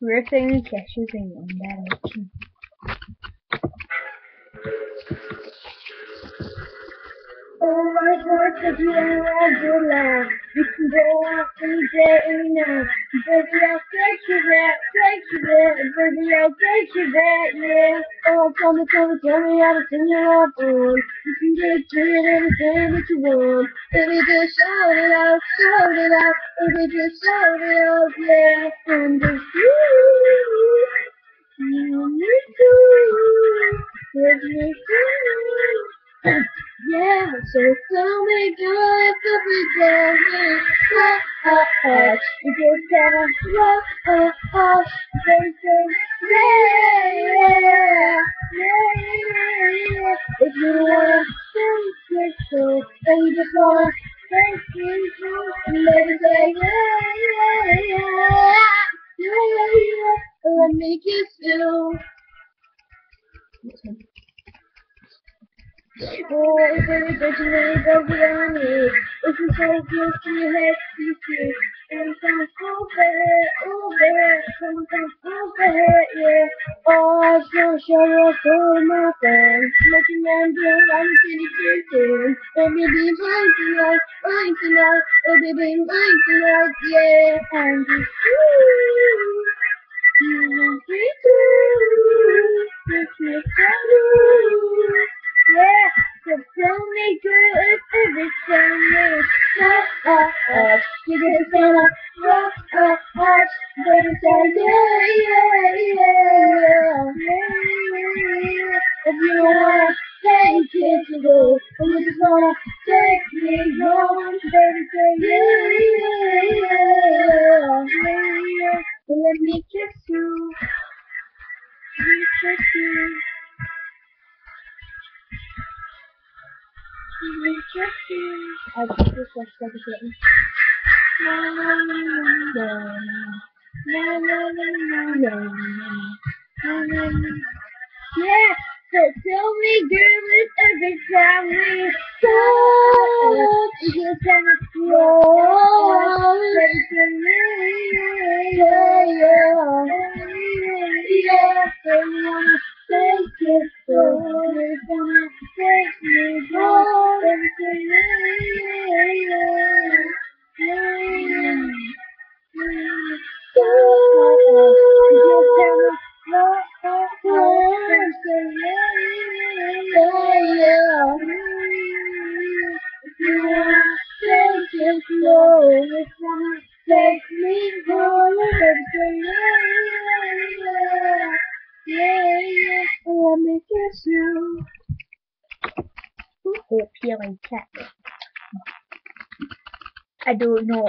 We're saying cashews in one direction. Oh my God, if you are good laugh, you can go out any day, any night. Baby, I'll take you there, baby, I'll take you there, yeah. Oh, tell me how to sing your love on. You can get anything that you want. Baby, just shout it out, baby, just shout it out, yeah. And just you too, with me too. Yeah, so tell me good to be going. You just gotta they say, yeah. If you wanna think it so, then you just wanna think it through, and baby say, let me kiss you. Oh, baby, don't you really go beyond it? If you so close to your head, you see. And come over here, come over here, yeah. Oh, I just show you for my friends. Looking at you, I'm kissing. Baby, be mine tonight, baby, be mine tonight, yeah. And you want me to, just me too. Yeah, so tell me girl if every time you get gonna baby say yeah. If you wanna take it to go, if you just wanna take me home, baby say yeah. Let me kiss you, let me kiss you. I just like it. Na na na na na na na na na. Yeah, so tell me, girl, if every time we talk, you just gonna flow. Baby, tell me, yeah. So you wanna take it slow, you're gonna take me home. Baby, tell me, take me home, yeah, let me kiss you. Who hope here like cat? I don't know.